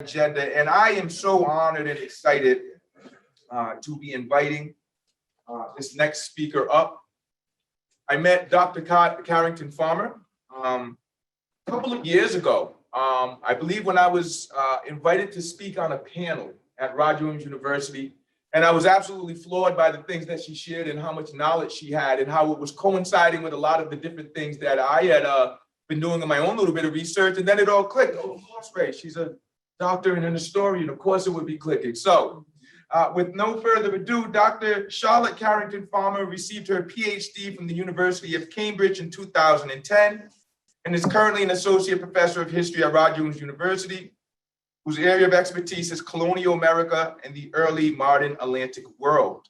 agenda, and I am so honored and excited to be inviting this next speaker up. I met Dr. Carrington Farmer a couple of years ago. I believe when I was invited to speak on a panel at Roger Williams University, and I was absolutely floored by the things that she shared and how much knowledge she had and how it was coinciding with a lot of the different things that I had been doing in my own little bit of research, and then it all clicked. Oh, of course, Ray, she's a doctor and an historian, of course it would be clicking. So with no further ado, Dr. Charlotte Carrington Farmer received her PhD from the University of Cambridge in 2010 and is currently an associate professor of history at Roger Williams University, whose area of expertise is colonial America and the early modern Atlantic world.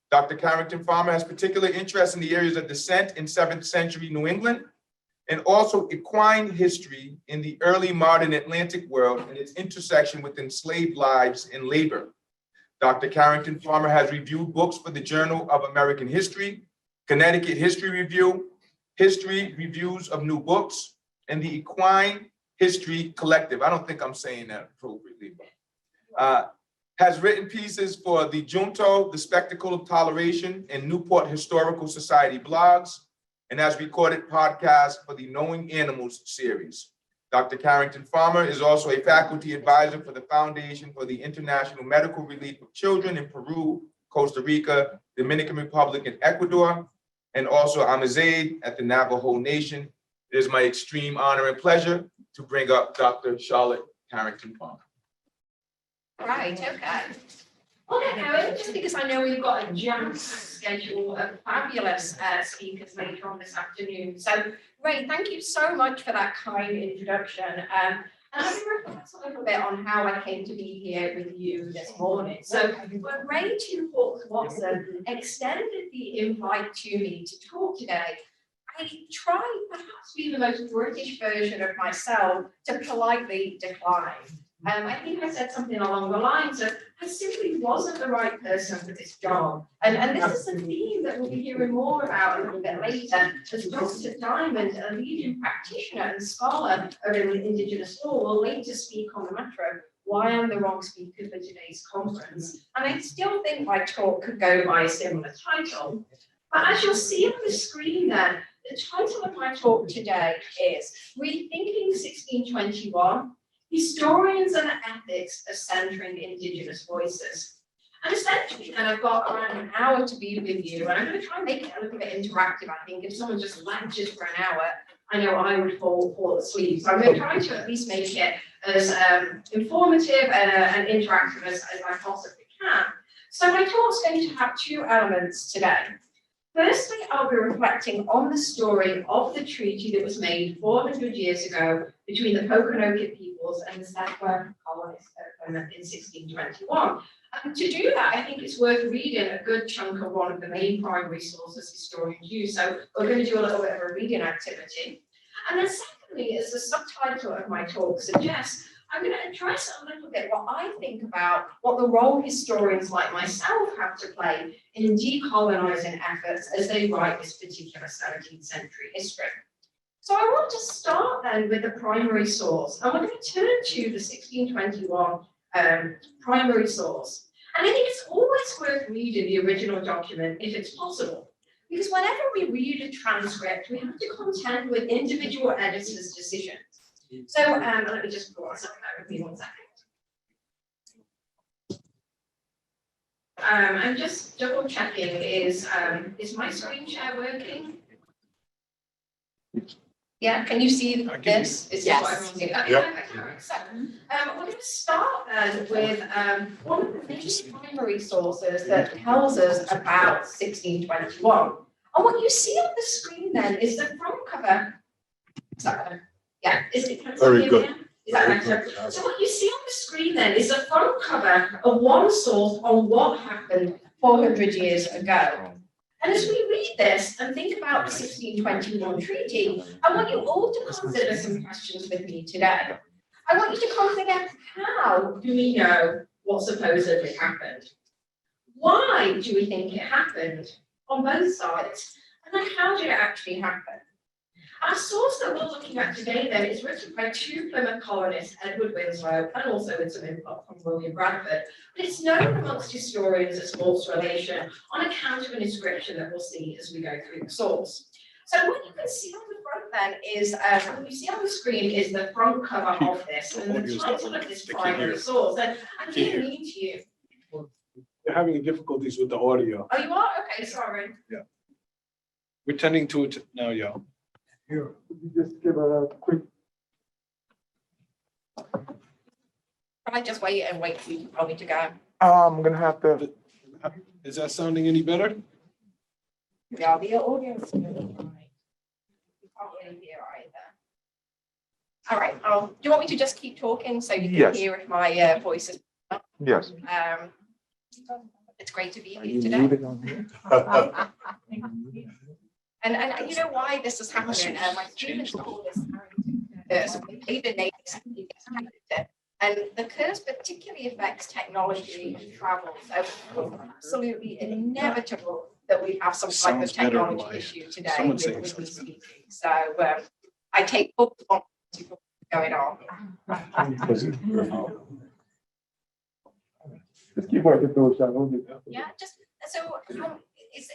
Dr. Carrington Farmer has particular interest in the areas of descent in 7th century New England, and also equine history in the early modern Atlantic world and its intersection with enslaved lives and labor. Dr. Carrington Farmer has reviewed books for the Journal of American History, Connecticut History Review, History Reviews of New Books, and the Equine History Collective. I don't think I'm saying that appropriately, but has written pieces for the Junto, the Spectacle of Toleration, and Newport Historical Society blogs, and has recorded podcasts for the Knowing Animals series. Dr. Carrington Farmer is also a faculty advisor for the Foundation for the International Medical Relief of Children in Peru, Costa Rica, Dominican Republic, and Ecuador, and also Amazigh at the Navajo Nation. It is my extreme honor and pleasure to bring up Dr. Charlotte Carrington Farmer. Right, okay. Okay, now, just because I know we've got a jam schedule of fabulous speakers later on this afternoon. So, Ray, thank you so much for that kind introduction. And I'm going to reflect a little bit on how I came to be here with you this morning. So, when Ray Two Hawks Watson extended the invite to me to talk today, I tried perhaps to be the most British version of myself to politely decline. I think I said something along the lines of, I simply wasn't the right person for this job. And this is a theme that we'll be hearing more about a little bit later, as Dr. Diamond, a leading practitioner and scholar of Indigenous law, will later speak on the matter of why I'm the wrong speaker for today's conference. And I still think my talk could go by a similar title. But as you'll see on the screen then, the title of my talk today is Rethinking 1621, Historians and Ethics of Centering Indigenous Voices. And essentially, then I've got around an hour to be with you, and I'm going to try and make it a little bit interactive. I think if someone just lectures for an hour, I know I would fall asleep. So I'm going to try to at least make it as informative and interactive as I possibly can. So my talk's going to have two elements today. Firstly, I'll be reflecting on the story of the treaty that was made 400 years ago between the Pokanoket peoples and the settler colonists in 1621. And to do that, I think it's worth reading a good chunk of one of the main primary sources historians use. So we're going to do a little bit of a reading activity. And then secondly, as the subtitle of my talk suggests, I'm going to address a little bit what I think about what the role historians like myself have to play in decolonizing efforts as they write this particular 17th century history. So I want to start then with the primary source. And we're going to turn to the 1621 primary source. And I think it's always worth reading the original document if it's possible. Because whenever we read a transcript, we have to contend with individual editors' decisions. So let me just pause that with me 1 second. I'm just double checking, is my screen share working? Yeah, can you see this? Is yes. What everyone's seeing? Okay, Yep. perfect. All right. So we're going to start then with one of the main primary sources that tells us about 1621. And what you see on the screen then is the front cover. Sorry. Yeah, is it Very good. Is that better? So what you see on the screen then is the front cover of one source on what happened 400 years ago. And as we read this and think about the 1621 treaty, I want you all to consider some questions with me today. I want you to consider, how do we know what supposedly happened? Why do we think it happened on both sides? And then how did it actually happen? Our source that we're looking at today then is written by two Plymouth colonists, Edward Winslow, and also with some input from William Bradford. But it's known amongst historians as false relation on account of an inscription that we'll see as we go through the source. So what you can see on the front then is, what you see on the screen is the front cover of this, and the title of this primary source. And I'm going to read to you. They're having difficulties with the audio. Oh, you are? Okay, sorry. We're tending to it now, y'all. Here, could you just give a quick, Can I just wait and wait for you probably to go? I'm gonna have to, Is that sounding any better? Yeah, the audio is really high. You can't really hear either. All right, do you want me to just keep talking so you can Yes. hear if my voice is? yes. It's great to be Are here you today. muted on here? And you know why this is happening? My students call this Carrington. So we made a name Carrington. And the curse particularly affects technology and travel. So it's absolutely inevitable that we have some type of Sounds better technology live. issue today Someone's saying with me sounds better. speaking. So I take full responsibility for what's going on. Just keep working through it, Sean. We'll get that. Yeah, just so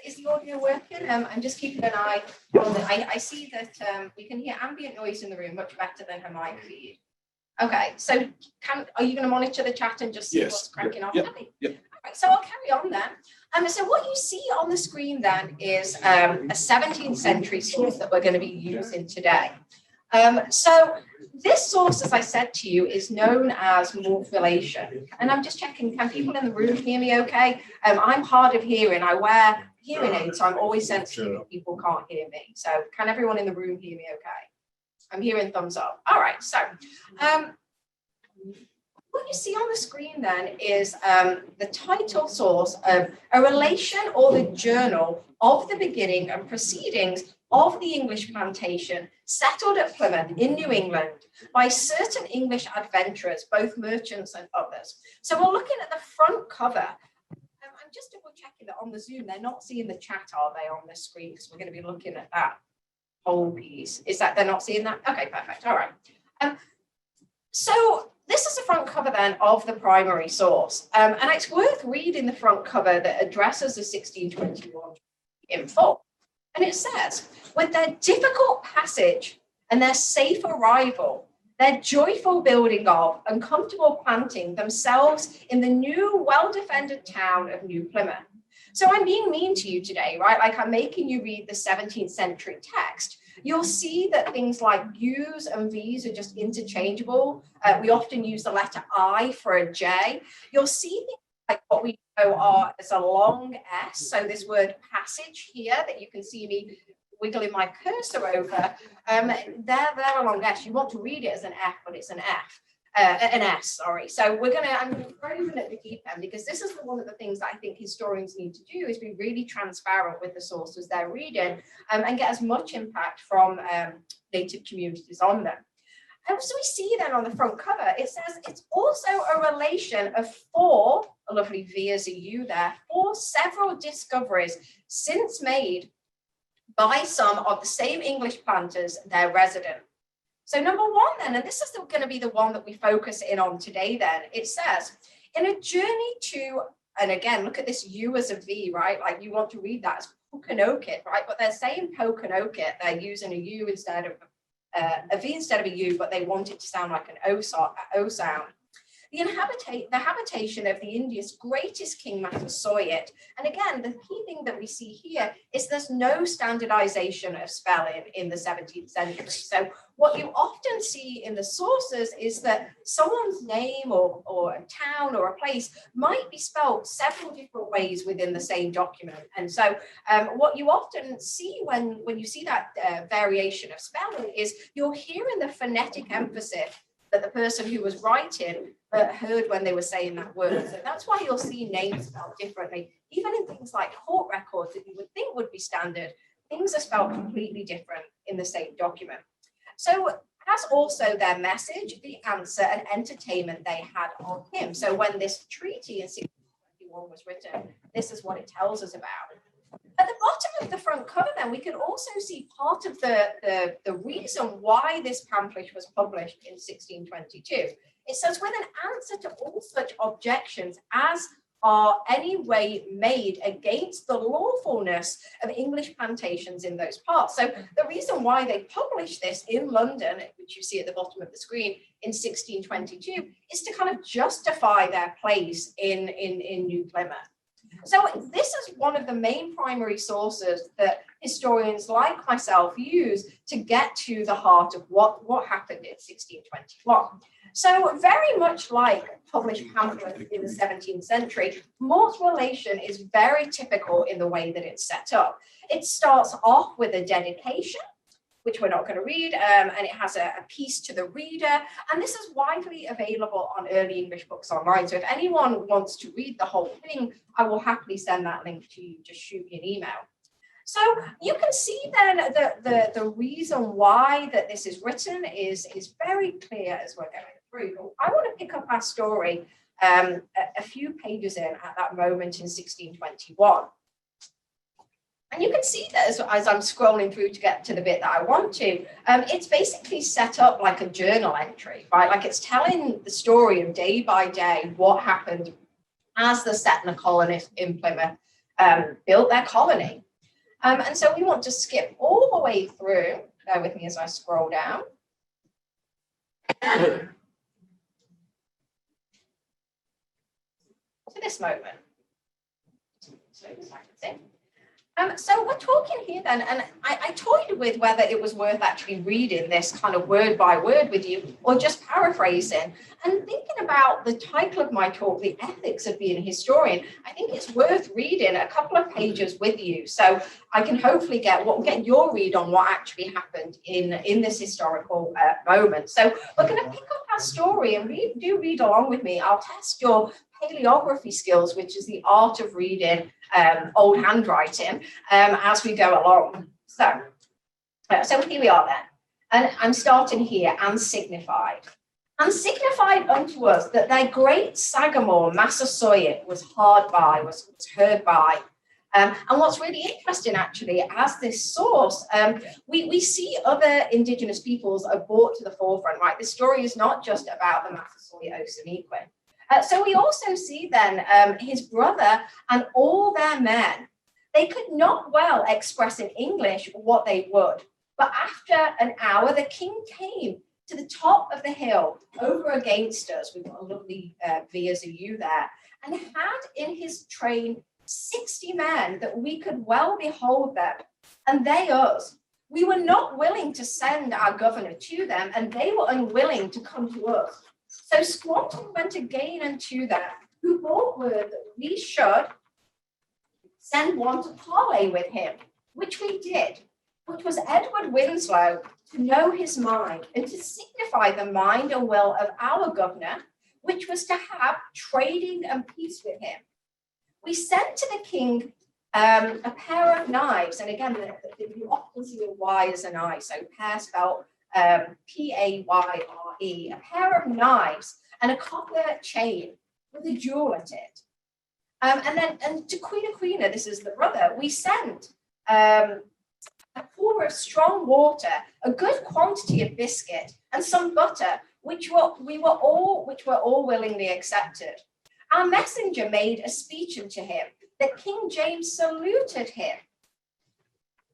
is the audio working? I'm just keeping an eye on it. I see that we can hear ambient noise in the room much better than her mic feed. Okay, so are you going to monitor the chat and just see Yes. what's cracking off? Yep. Okay. Yep. All right, so I'll carry on then. So what you see on the screen then is a 17th century source that we're going to be using today. So this source, as I said to you, is known as morphylation. And I'm just checking, can people in the room hear me okay? I'm hard of hearing. I wear hearing aids, so I'm always sensitive if people can't hear me. So can everyone in the room hear me okay? I'm hearing thumbs up. All right, so what you see on the screen then is the title source of a relation or the journal of the beginning and proceedings of the English plantation settled at Plymouth in New England by certain English adventurers, both merchants and others. So we're looking at the front cover. I'm just double checking that on the Zoom, they're not seeing the chat, are they, on the screen? Because we're going to be looking at that whole piece. Is that they're not seeing that? Okay, perfect. All right. So this is the front cover then of the primary source. And it's worth reading the front cover that addresses the 1621 in full. And it says, with their difficult passage and their safe arrival, their joyful building of and comfortable planting themselves in the new well-defended town of New Plymouth. So I'm being mean to you today, right? Like I'm making you read the 17th century text. You'll see that things like U's and V's are just interchangeable. We often use the letter I for a J. You'll see things like what we know are as a long S. So this word passage here that you can see me wiggling my cursor over, they're a long S. You want to read it as an F, but it's an S, sorry. So I'm going to throw you in at the deep end because this is one of the things that I think historians need to do is be really transparent with the sources they're reading and get as much impact from native communities on them. And so we see then on the front cover, it says it's also a relation of four, a lovely V as a U there, four several discoveries since made by some of the same English planters, their resident. So number one then, and this is going to be the one that we focus in on today then, it says, in a journey to, and again, look at this U as a V, right? Like you want to read that as Pokanoket, right? But they're saying Pokanoket, they're using a U instead of a V instead of a U, but they want it to sound like an O sound. The habitation of the India's greatest king Massasoit. And again, the key thing that we see here is there's no standardization of spelling in the 17th century. So what you often see in the sources is that someone's name or a town or a place might be spelled several different ways within the same document. And so what you often see when you see that variation of spelling is you're hearing the phonetic emphasis that the person who was writing heard when they were saying that word. So that's why you'll see names spelled differently. Even in things like court records that you would think would be standard, things are spelled completely different in the same document. So as also their message, the answer and entertainment they had on him. So when this treaty in 1621 was written, this is what it tells us about. At the bottom of the front cover, then, we can also see part of the reason why this pamphlet was published in 1622. It says, with an answer to all such objections as are any way made against the lawfulness of English plantations in those parts. So the reason why they published this in London, which you see at the bottom of the screen, in 1622, is to kind of justify their place in New Plymouth. So this is one of the main primary sources that historians like myself use to get to the heart of what happened in 1621. So very much like published pamphlets in the 17th century, Mort's relation is very typical in the way that it's set up. It starts off with a dedication, which we're not going to read, and it has a piece to the reader, and this is widely available on early English books online. So if anyone wants to read the whole thing, I will happily send that link to you. Just shoot me an email. So you can see then the reason why that this is written is very clear as we're going through. But I want to pick up our story a few pages in at that moment in 1621. And you can see that as I'm scrolling through to get to the bit that I want to, it's basically set up like a journal entry, right? Like it's telling the story of day by day what happened as the settler colonists in Plymouth built their colony. And so we want to skip all the way through, bear with me as I scroll down. To this moment. So we're talking here then, and I toyed with whether it was worth actually reading this kind of word by word with you or just paraphrasing. And thinking about the title of my talk, The Ethics of Being a Historian, I think it's worth reading a couple of pages with you so I can hopefully get your read on what actually happened in this historical moment. So we're going to pick up our story and do read along with me. I'll test your paleography skills, which is the art of reading old handwriting as we go along. So here we are then. And I'm starting here, and signified. And signified unto us that their great Sagamore, Massasoit, was hard by, was heard by. And what's really interesting, actually, as this source, we see other Indigenous peoples are brought to the forefront, right? This story is not just about the Massasoit Osanequin. So we also see then his brother and all their men. They could not well express in English what they would. But after an hour, the king came to the top of the hill over against us. We've got a lovely view there. And had in his train 60 men that we could well behold them. And they us. We were not willing to send our governor to them, and they were unwilling to come to us. So Squanton went again unto them, who brought word that we should send one to parley with him, which we did, which was Edward Winslow, to know his mind and to signify the mind and will of our governor, which was to have trading and peace with him. We sent to the king a pair of knives, and again, you often see a Y as an I, so pair spelled Payre, a pair of knives and a copper chain with a jewel at it. And to Queen Aquina, this is the brother, we sent a pour of strong water, a good quantity of biscuit, and some butter, which were all willingly accepted. Our messenger made a speech unto him, that King James saluted him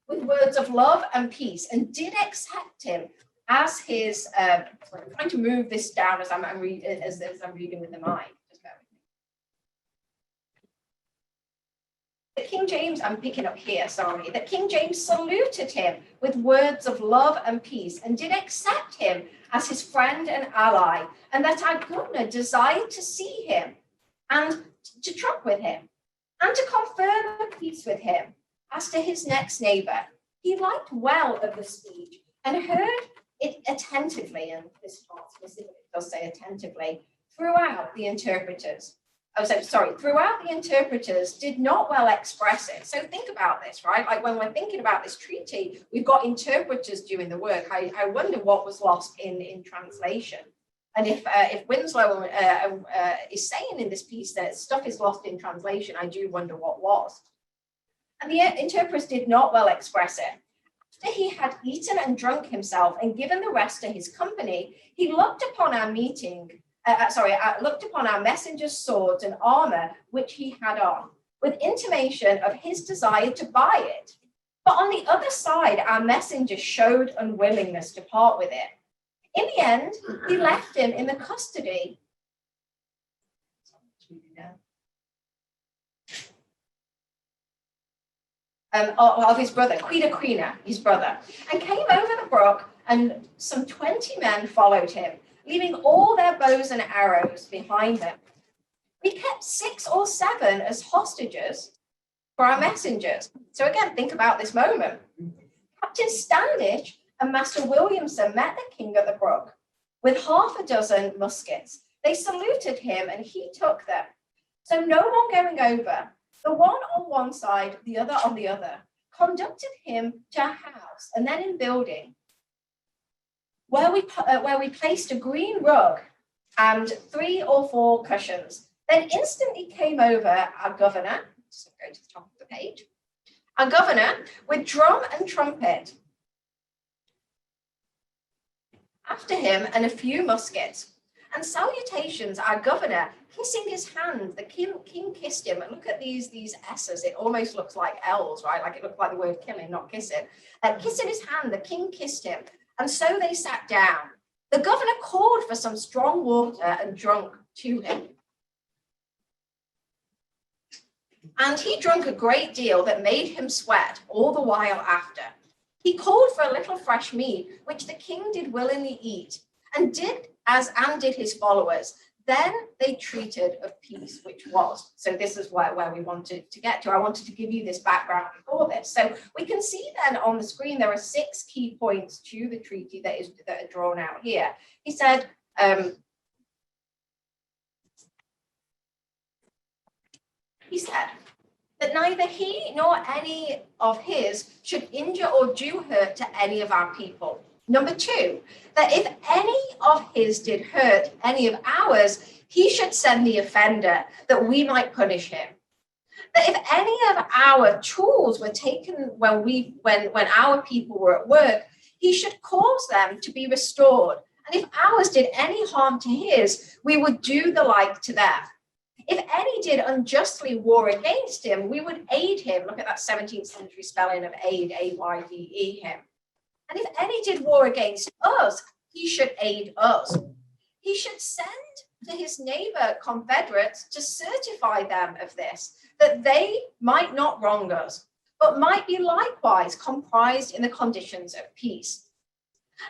with words of love and peace, and did accept him as his. I'm trying to move this down as I'm reading with the mind. Just bear with me. That King James, I'm picking up here. Sorry. That King James saluted him with words of love and peace, and did accept him as his friend and ally, and that our governor desired to see him and to truck with him, and to confirm a peace with him as to his next neighbor. He liked well of the speech and heard it attentively, and this part specifically does say attentively, throughout the interpreters. Throughout the interpreters did not well express it. So think about this, right? Like when we're thinking about this treaty, we've got interpreters doing the work. I wonder what was lost in translation. And if Winslow is saying in this piece that stuff is lost in translation, I do wonder what was. And the interpreter did not well express it. After he had eaten and drunk himself and given the rest to his company, he looked upon our looked upon our messengers' swords and armor which he had on, with intimation of his desire to buy it. But on the other side, our messenger showed unwillingness to part with it. In the end, he left him in the custody of his brother, Quina, his brother, and came over the brook, and some 20 men followed him, leaving all their bows and arrows behind them. We kept 6 or 7 as hostages for our messengers. So again, think about this moment. Captain Standish and Master Williamson met the king at the brook with half a dozen muskets. They saluted him and he took them. So no one going over, the one on one side, the other on the other, conducted him to a house and then in building where we placed a green rug and 3 or 4 cushions. Then instantly came over our governor, so go to the top of the page, our governor with drum and trumpet. After him and a few muskets. And salutations, our governor, kissing his hand. The king kissed him. And look at these S's. It almost looks like L's, right? Like it looked like the word killing, not kissing. Kissing his hand, the king kissed him. And so they sat down. The governor called for some strong water and drank to him. And he drank a great deal that made him sweat all the while after. He called for a little fresh meat, which the king did willingly eat, and did his followers. Then they treated of peace, which was. So this is where we wanted to get to. I wanted to give you this background before this. So we can see then on the screen, there are 6 key points to the treaty that are drawn out here. He said, that neither he nor any of his should injure or do hurt to any of our people. Number 2, that if any of his did hurt any of ours, he should send the offender that we might punish him. That if any of our tools were taken when our people were at work, he should cause them to be restored. And if ours did any harm to his, we would do the like to them. If any did unjustly war against him, we would aid him. Look at that 17th century spelling of aid, A-Y-D-E, him. And if any did war against us, he should aid us. He should send to his neighbor confederates to certify them of this, that they might not wrong us, but might be likewise comprised in the conditions of peace.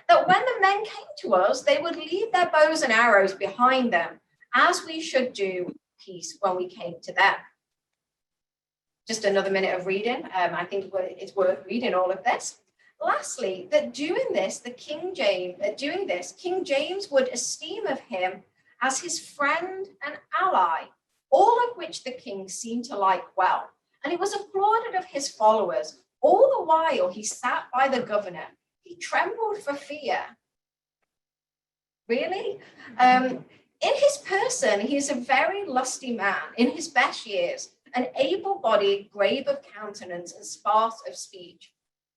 That when the men came to us, they would leave their bows and arrows behind them, as we should do peace when we came to them. Just another minute of reading. I think it's worth reading all of this. Lastly, that King James would esteem of him as his friend and ally, all of which the king seemed to like well. And it was applauded of his followers. All the while he sat by the governor, he trembled for fear. Really? In his person, he is a very lusty man in his best years, an able-bodied, grave of countenance and sparse of speech.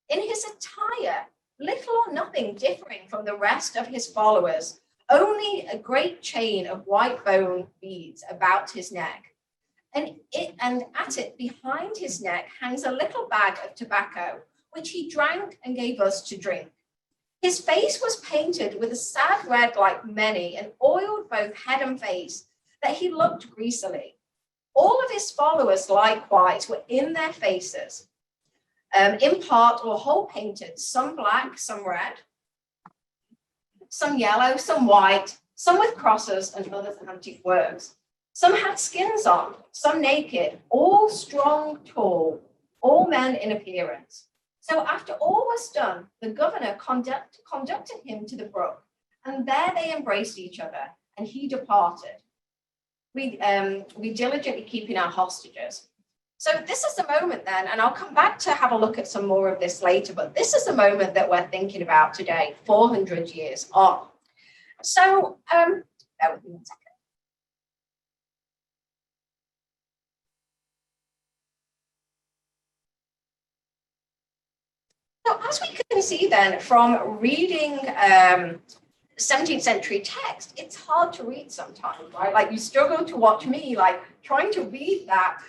In his attire, little or nothing differing from the rest of his followers, only a great chain of white bone beads about his neck. And at it, behind his neck, hangs a little bag of tobacco, which he drank and gave us to drink. His face was painted with a sad red like many, and oiled both head and face, that he looked greasily. All of his followers likewise were in their faces, in part or whole painted, some black, some red, some yellow, some white, some with crosses and others antique works. Some had skins on, some naked, all strong, tall, all men in appearance. So after all was done, the governor conducted him to the brook, and there they embraced each other, and he departed. We diligently keeping our hostages. So this is the moment then, and I'll come back to have a look at some more of this later, but this is the moment that we're thinking about today, 400 years on. So, bear with me 1 second. as we can see then from reading 17th century text, it's hard to read sometimes, right? Like you struggle to watch me, like trying to read that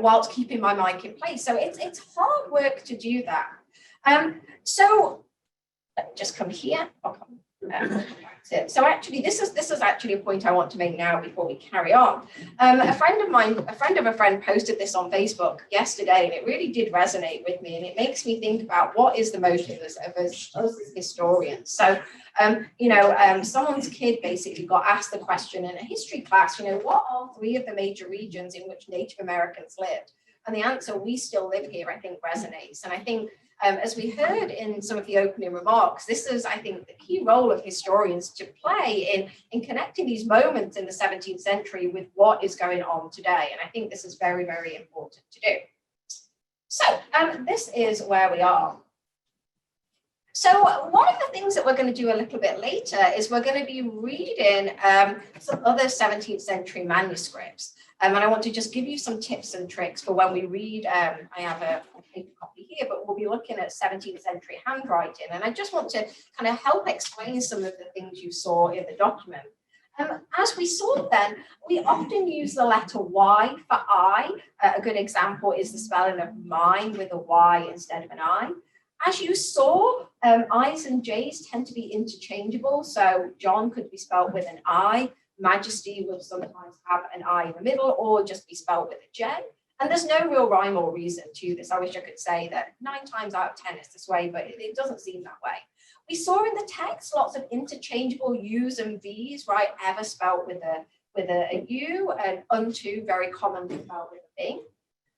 whilst keeping my mic in place. So it's hard work to do that. So let me just come here. I'll come back to it. So actually, this is actually a point I want to make now before we carry on. A friend of a friend posted this on Facebook yesterday, and it really did resonate with me. And it makes me think about what is the motive of us as historians. So, someone's kid basically got asked the question in a history class, what are 3 of the major regions in which Native Americans lived? And the answer, "We still live here," I think resonates. And I think as we heard in some of the opening remarks, this is, I think, the key role of historians to play in connecting these moments in the 17th century with what is going on today. And I think this is very, very important to do. So this is where we are. So one of the things that we're going to do a little bit later is we're going to be reading some other 17th century manuscripts. And I want to just give you some tips and tricks for when we read. I have a paper copy here, but we'll be looking at 17th century handwriting. And I just want to kind of help explain some of the things you saw in the document. As we saw then, we often use the letter Y for I. A good example is the spelling of mine with a Y instead of an I. As you saw, I's and J's tend to be interchangeable. So John could be spelled with an I. Majesty will sometimes have an I in the middle or just be spelled with a J. And there's no real rhyme or reason to this. I wish I could say that 9 times out of 10 it's this way, but it doesn't seem that way. We saw in the text lots of interchangeable U's and V's, right? Ever spelled with a U, and unto very commonly spelled with a V.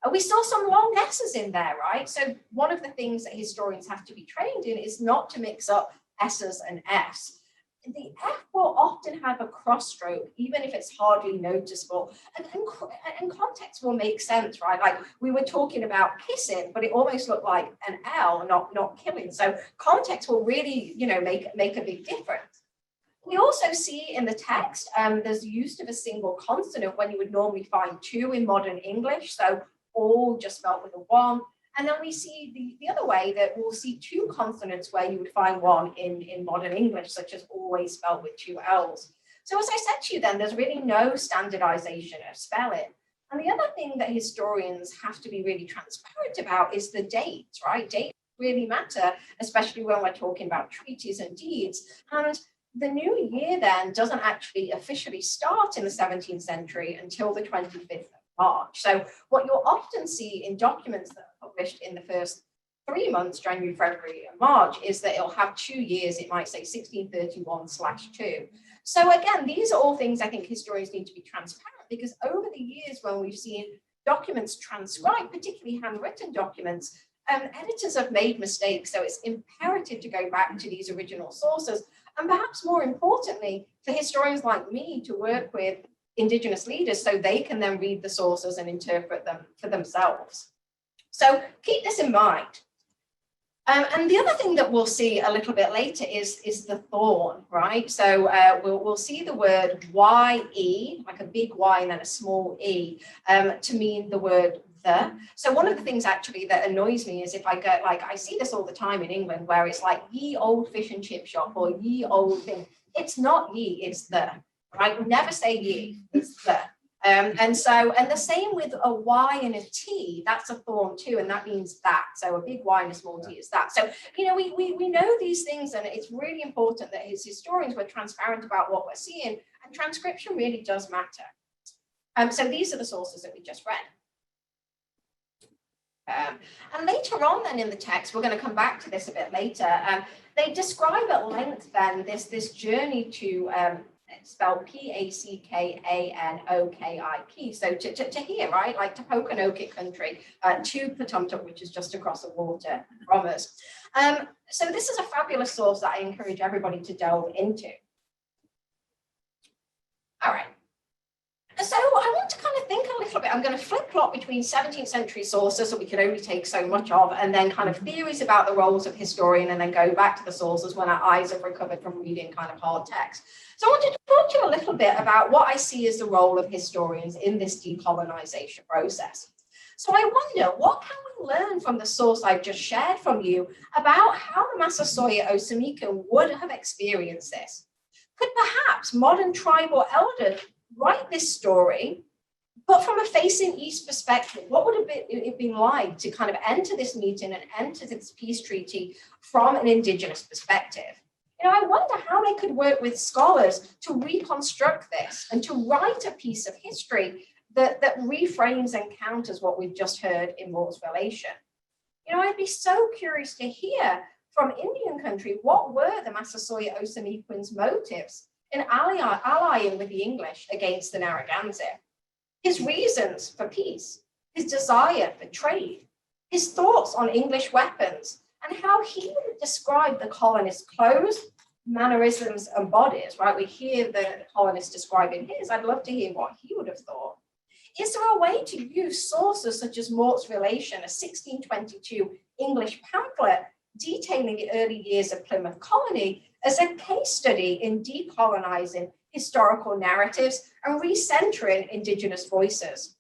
And we saw some long S's in there, right? So one of the things that historians have to be trained in is not to mix up S's and F's. The F will often have a cross stroke, even if it's hardly noticeable. And context will make sense, right? Like we were talking about kissing, but it almost looked like an L, not killing. So context will really, make a big difference. We also see in the text, there's use of a single consonant when you would normally find 2 in modern English. So all just spelled with a 1. And then we see the other way that we'll see 2 consonants where you would find 1 in modern English, such as always spelled with 2 L's. So as I said to you then, there's really no standardization of spelling. And the other thing that historians have to be really transparent about is the dates, right? Dates really matter, especially when we're talking about treaties and deeds. And the new year then doesn't actually officially start in the 17th century until the 25th of March. So what you'll often see in documents that are published in the first 3 months, January, February, and March, is that it'll have 2 years. It might say 1631/2. So again, these are all things I think historians need to be transparent, because over the years when we've seen documents transcribed, particularly handwritten documents, editors have made mistakes. So it's imperative to go back to these original sources. And perhaps more importantly, for historians like me to work with Indigenous leaders so they can then read the sources and interpret them for themselves. So keep this in mind. And the other thing that we'll see a little bit later is the thorn, right? So we'll see the word Y-E, like a big Y and then a small E, to mean the word the. So one of the things actually that annoys me is if I go, like I see this all the time in England, where it's like ye old fish and chip shop or ye old thing. It's not ye, it's the. Right? Never say ye, it's the. And the same with a Y and a T, that's a thorn too, and that means that. So a big Y and a small T is that. So, we know these things, and it's really important that as historians, we're transparent about what we're seeing, and transcription really does matter. So these are the sources that we just read. And later on then in the text, we're going to come back to this a bit later, they describe at length then this journey to spelled P-A-C-K-A-N-O-K-I-P. So to here, right, like to Pokanoket country, to Patumtuk, which is just across the water from us. So this is a fabulous source that I encourage everybody to delve into. All right. So I want to kind of think a little bit, I'm going to flip-flop between 17th century sources that we can only take so much of, and then kind of theories about the roles of historian, and then go back to the sources when our eyes have recovered from reading kind of hard text. So I wanted to talk to you a little bit about what I see as the role of historians in this decolonization process. So I wonder, what can we learn from the source I've just shared from you about how the Massasoit Osamecan would have experienced this? Could perhaps modern tribal elders write this story, but from a facing east perspective? What would it been like to kind of enter this meeting and enter this peace treaty from an Indigenous perspective? You know, I wonder how they could work with scholars to reconstruct this and to write a piece of history that reframes and counters what we've just heard in Mort's Relation. You know, I'd be so curious to hear from Indian country, what were the Massasoit Osamequins' motives in allying with the English against the Narragansett? His reasons for peace, his desire for trade, his thoughts on English weapons, and how he would describe the colonists' clothes, mannerisms, and bodies, right? We hear the colonists describing his. I'd love to hear what he would have thought. Is there a way to use sources such as Mort's Relation, a 1622 English pamphlet detailing the early years of Plymouth Colony, as a case study in decolonizing historical narratives and recentering Indigenous voices?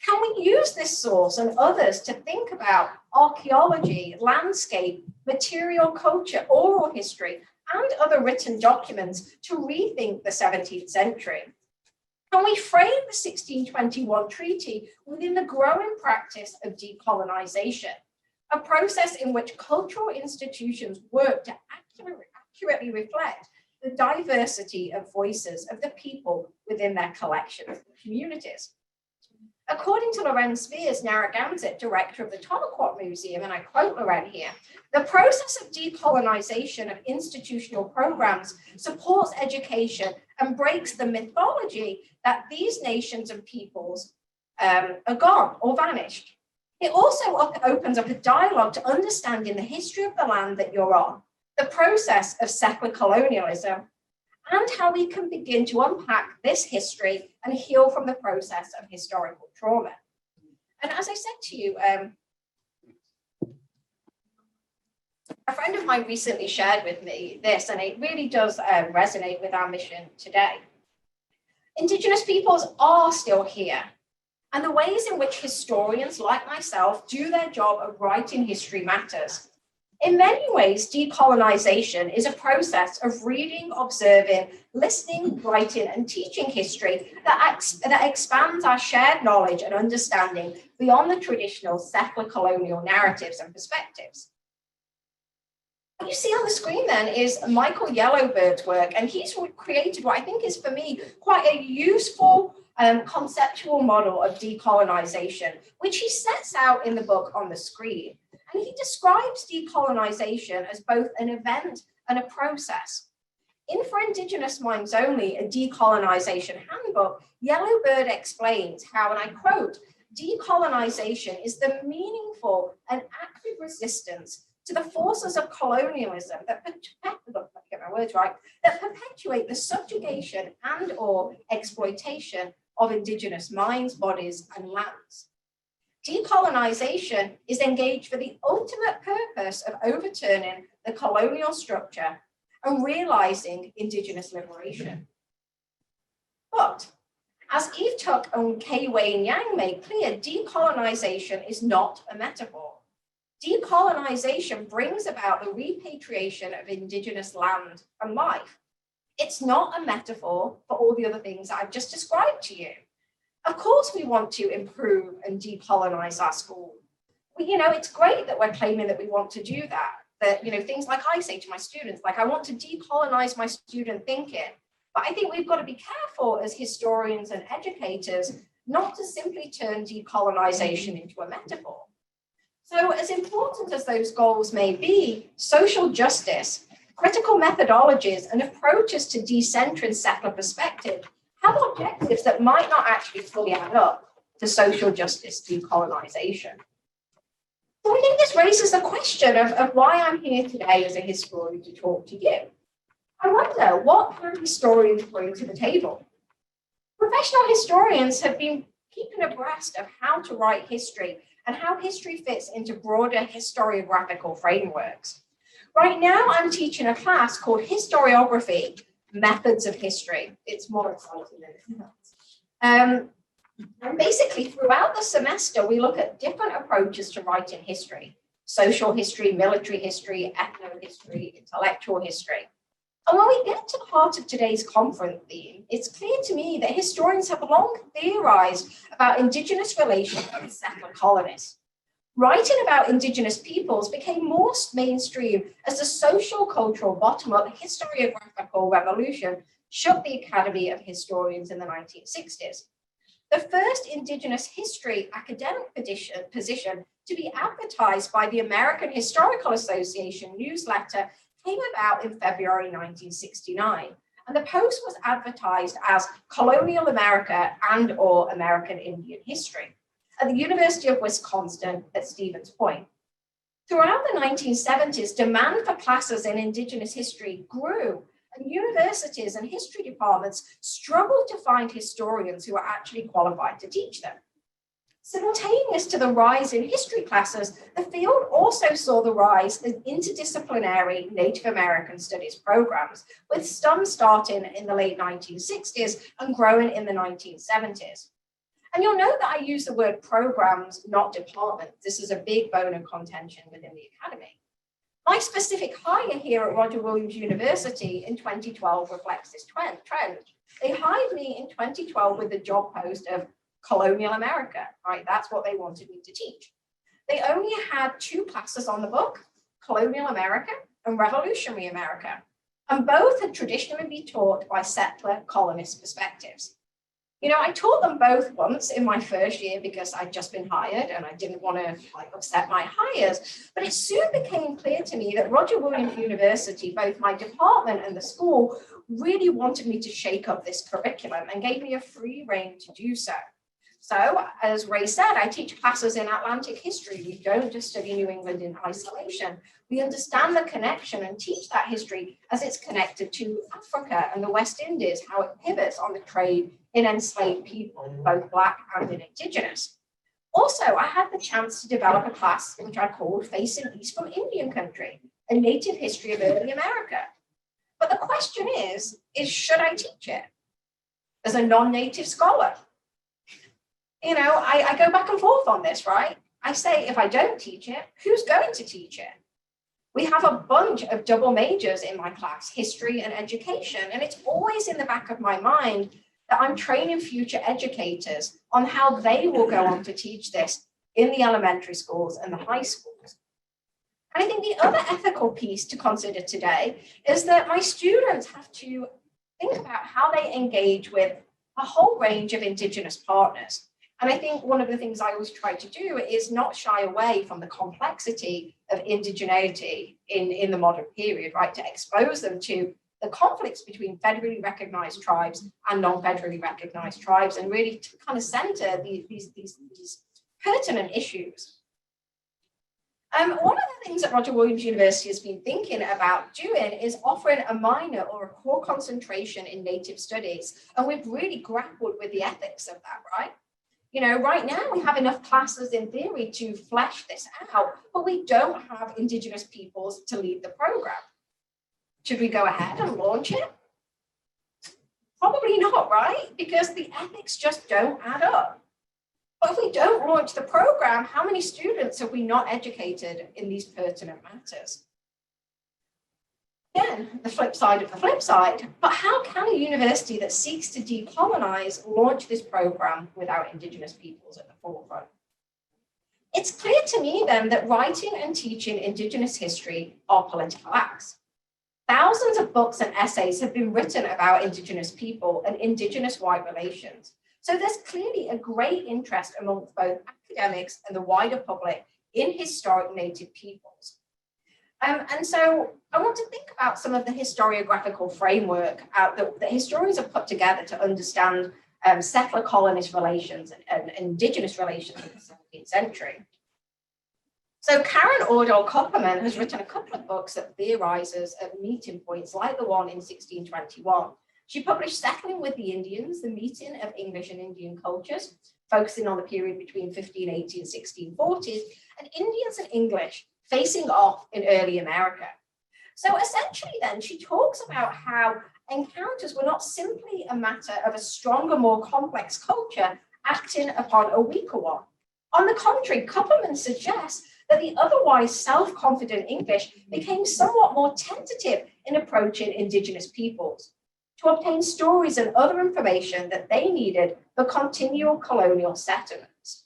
Can we use this source and others to think about archaeology, landscape, material culture, oral history, and other written documents to rethink the 17th century? Can we frame the 1621 treaty within the growing practice of decolonization, a process in which cultural institutions work to accurately reflect the diversity of voices of the people within their collections and communities? According to Loren Spears, Narragansett, director of the Tonnequat Museum, and I quote Loren here, the process of decolonization of institutional programs supports education and breaks the mythology that these nations and peoples are gone or vanished. It also opens up a dialogue to understanding the history of the land that you're on, the process of settler colonialism, and how we can begin to unpack this history and heal from the process of historical trauma. And as I said to you, a friend of mine recently shared with me this, and it really does resonate with our mission today. Indigenous peoples are still here, and the ways in which historians like myself do their job of writing history matters. In many ways, decolonization is a process of reading, observing, listening, writing, and teaching history that expands our shared knowledge and understanding beyond the traditional settler colonial narratives and perspectives. What you see on the screen then is Michael Yellowbird's work, and he's created what I think is, for me, quite a useful conceptual model of decolonization, which he sets out in the book on the screen. And he describes decolonization as both an event and a process. In For Indigenous Minds Only, a decolonization handbook, Yellowbird explains how, and I quote, decolonization is the meaningful and active resistance to the forces of colonialism that perpetuate the subjugation and or exploitation of Indigenous minds, bodies, and lands. Decolonization is engaged for the ultimate purpose of overturning the colonial structure and realizing Indigenous liberation. But as Eve Tuck and Kay Wayne Yang made clear, decolonization is not a metaphor. Decolonization brings about the repatriation of Indigenous land and life. It's not a metaphor for all the other things that I've just described to you. Of course, we want to improve and decolonize our school. It's great that we're claiming that we want to do that. That, things like I say to my students, like I want to decolonize my student thinking. But I think we've got to be careful as historians and educators not to simply turn decolonization into a metaphor. So as important as those goals may be, social justice, critical methodologies, and approaches to decentering settler perspective have objectives that might not actually fully add up to social justice decolonization. So I think this raises the question of why I'm here today as a historian to talk to you. I wonder, what can historians bring to the table? Professional historians have been keeping abreast of how to write history and how history fits into broader historiographical frameworks. Right now, I'm teaching a class called Historiography, Methods of History. It's more exciting than it sounds. And basically throughout the semester, we look at different approaches to writing history: social history, military history, ethno-history, intellectual history. And when we get to the heart of today's conference theme, it's clear to me that historians have long theorized about Indigenous relations with settler colonists. Writing about Indigenous peoples became more mainstream as the social, cultural, bottom-up historiographical revolution shook the Academy of Historians in the 1960s. The first Indigenous history academic position to be advertised by the American Historical Association newsletter came about in February 1969, and the post was advertised as Colonial America and/or American Indian History at the University of Wisconsin at Stevens Point. Throughout the 1970s, demand for classes in Indigenous history grew, and universities and history departments struggled to find historians who were actually qualified to teach them. Simultaneous to the rise in history classes, the field also saw the rise in interdisciplinary Native American studies programs, with some starting in the late 1960s and growing in the 1970s. And you'll note that I use the word programs, not departments. This is a big bone of contention within the Academy. My specific hire here at Roger Williams University in 2012 reflects this trend. They hired me in 2012 with the job post of Colonial America, right? That's what they wanted me to teach. They only had 2 classes on the book, Colonial America and Revolutionary America, and both had traditionally been taught by settler colonist perspectives. You know, I taught them both once in my first year because I'd just been hired and I didn't want to upset my hires. But it soon became clear to me that Roger Williams University, both my department and the school, really wanted me to shake up this curriculum and gave me a free rein to do so. So, as Ray said, I teach classes in Atlantic history. We don't just study New England in isolation. We understand the connection and teach that history as it's connected to Africa and the West Indies, how it pivots on the trade in enslaved people, both Black and Indigenous. Also, I had the chance to develop a class which I called Facing East from Indian Country, a native history of early America. But the question is should I teach it as a non-native scholar? You know, I go back and forth on this, right? I say, if I don't teach it, who's going to teach it? We have a bunch of double majors in my class, history and education, and it's always in the back of my mind that I'm training future educators on how they will go on to teach this in the elementary schools and the high schools. And I think the other ethical piece to consider today is that my students have to think about how they engage with a whole range of Indigenous partners. And I think one of the things I always try to do is not shy away from the complexity of indigeneity in the modern period, right? To expose them to the conflicts between federally recognized tribes and non-federally recognized tribes, and really to kind of center these pertinent issues. One of the things that Roger Williams University has been thinking about doing is offering a minor or a core concentration in Native studies. And we've really grappled with the ethics of that, right? You know, right now we have enough classes in theory to flesh this out, but we don't have Indigenous peoples to lead the program. Should we go ahead and launch it? Probably not, right? Because the ethics just don't add up. But if we don't launch the program, how many students have we not educated in these pertinent matters? Again, the flip side of the flip side, but how can a university that seeks to decolonize launch this program without Indigenous peoples at the forefront? It's clear to me then that writing and teaching Indigenous history are political acts. Thousands of books and essays have been written about Indigenous people and Indigenous white relations. So there's clearly a great interest amongst both academics and the wider public in historic Native peoples. And so I want to think about some of the historiographical framework that historians have put together to understand settler-colonist relations and Indigenous relations in the 17th century. So Karen Ordell-Kopperman has written a couple of books that theorizes at meeting points like the one in 1621. She published Settling with the Indians, the meeting of English and Indian cultures, focusing on the period between 1580 and 1640s, and Indians and English facing off in early America. So essentially then, she talks about how encounters were not simply a matter of a stronger, more complex culture acting upon a weaker one. On the contrary, Kupperman suggests that the otherwise self-confident English became somewhat more tentative in approaching Indigenous peoples to obtain stories and other information that they needed for continual colonial settlements.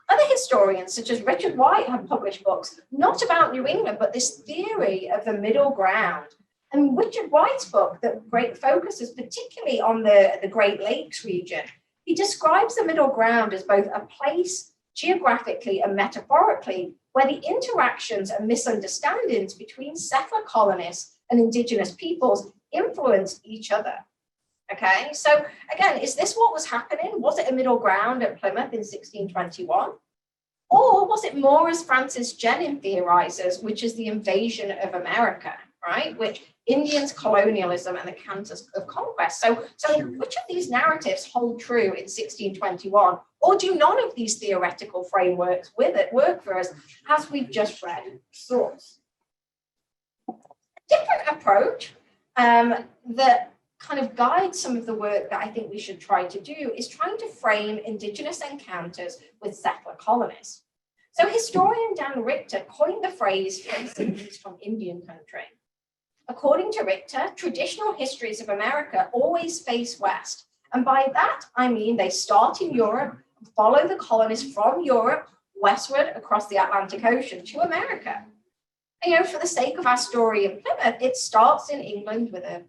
Other historians, such as Richard White, have published books not about New England, but this theory of the middle ground. And Richard White's book that focuses particularly on the Great Lakes region, he describes the middle ground as both a place geographically and metaphorically where the interactions and misunderstandings between settler colonists and Indigenous peoples influenced each other. Okay, so again, is this what was happening? Was it a middle ground at Plymouth in 1621? Or was it more, as Francis Jenin theorizes, which is the invasion of America, right? Which Indians, colonialism, and the cantos of conquest. So which of these narratives hold true in 1621? Or do none of these theoretical frameworks with it work for us, as we've just read? Source. Different approach that kind of guides some of the work that I think we should try to do is trying to frame Indigenous encounters with settler colonists. So historian Dan Richter coined the phrase "facing east from Indian country." According to Richter, traditional histories of America always face west. And by that, I mean they start in Europe, follow the colonists from Europe westward across the Atlantic Ocean to America. You know, for the sake of our story in Plymouth, it starts in England with a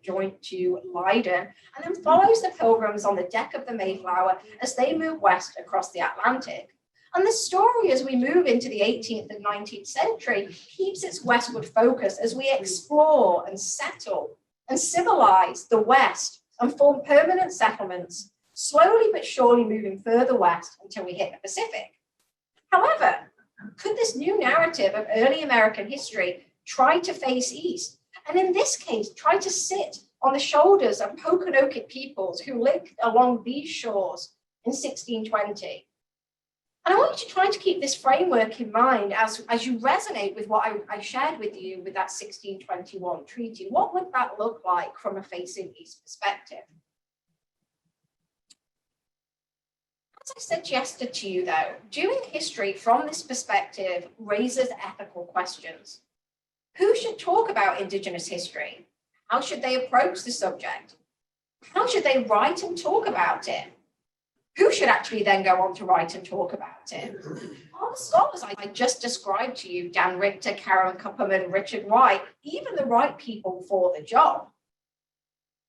joint to Leiden and then follows the Pilgrims on the deck of the Mayflower as they move west across the Atlantic. And the story, as we move into the 18th and 19th century, keeps its westward focus as we explore and settle and civilize the West and form permanent settlements, slowly but surely moving further west until we hit the Pacific. However, could this new narrative of early American history try to face east, and in this case, try to sit on the shoulders of Pokanoket peoples who lived along these shores in 1620? And I want you to try to keep this framework in mind as you resonate with what I shared with you with that 1621 treaty. What would that look like from a facing east perspective? As I suggested to you, though, doing history from this perspective raises ethical questions. Who should talk about Indigenous history? How should they approach the subject? How should they write and talk about it? Who should actually then go on to write and talk about it? All the scholars I just described to you, Dan Richter, Karen Kupperman, Richard White, even the right people for the job.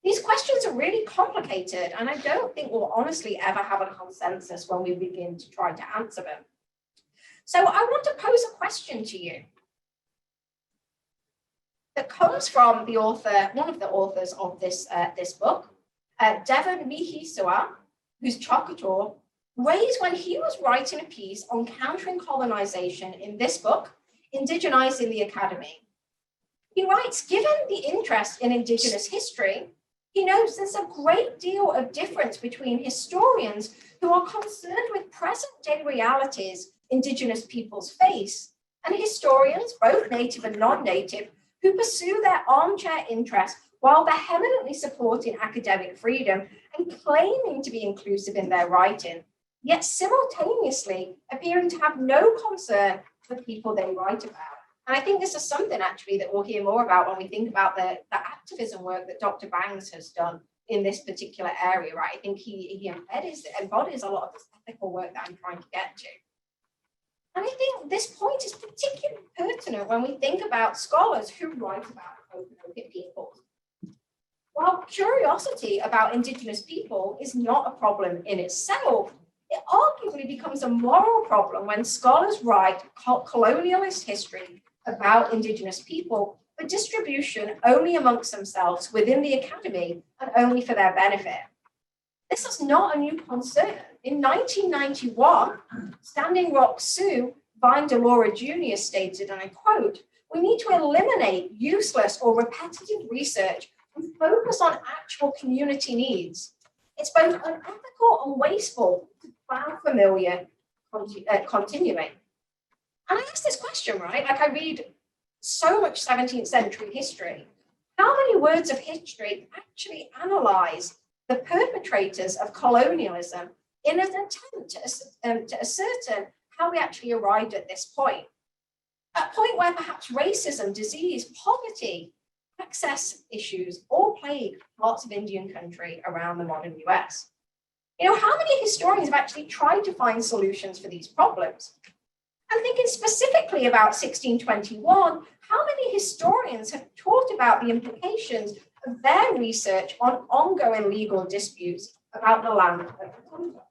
These questions are really complicated, and I don't think we'll honestly ever have a consensus when we begin to try to answer them. So I want to pose a question to you that comes from the author, one of the authors of this book, Devon Mihisua, who's Choctaw, raised when he was writing a piece on countering colonization in this book, Indigenizing the Academy. He writes, given the interest in Indigenous history, he notes there's a great deal of difference between historians who are concerned with present-day realities Indigenous peoples face, and historians, both native and non-native, who pursue their armchair interests while vehemently supporting academic freedom and claiming to be inclusive in their writing, yet simultaneously appearing to have no concern for the people they write about. And I think this is something actually that we'll hear more about when we think about the activism work that Dr. Bangs has done in this particular area, right? I think he embodies a lot of this ethical work that I'm trying to get to. And I think this point is particularly pertinent when we think about scholars who write about Pokanoket peoples. While curiosity about Indigenous people is not a problem in itself, it arguably becomes a moral problem when scholars write colonialist history about Indigenous people for distribution only amongst themselves within the academy and only for their benefit. This is not a new concern. In 1991, Standing Rock Sioux Vine DeLaura Jr. stated, and I quote, "We need to eliminate useless or repetitive research and focus on actual community needs. It's both unethical and wasteful to plow familiar continuing." And I ask this question, right? Like, I read so much 17th century history. How many words of history actually analyze the perpetrators of colonialism in an attempt to ascertain how we actually arrived at this point. A point where perhaps racism, disease, poverty, access issues all plague parts of Indian country around the modern US. You know, how many historians have actually tried to find solutions for these problems? I'm thinking specifically about 1621, how many historians have talked about the implications of their research on ongoing legal disputes about the land of the Congo?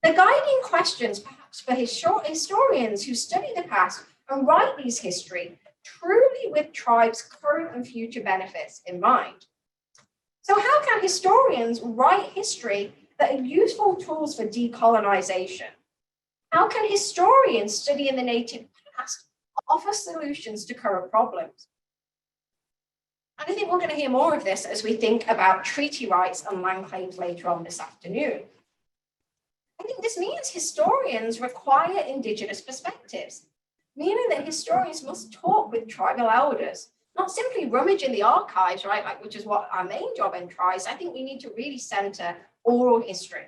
The guiding questions, perhaps for historians who study the past and write these history, truly with tribes' current and future benefits in mind. So how can historians write history that are useful tools for decolonization? How can historians studying the native past offer solutions to current problems? And I think we're going to hear more of this as we think about treaty rights and land claims later on this afternoon. I think this means historians require Indigenous perspectives, meaning that historians must talk with tribal elders, not simply rummage in the archives, right, like, which is what our main job entails. I think we need to really center oral history.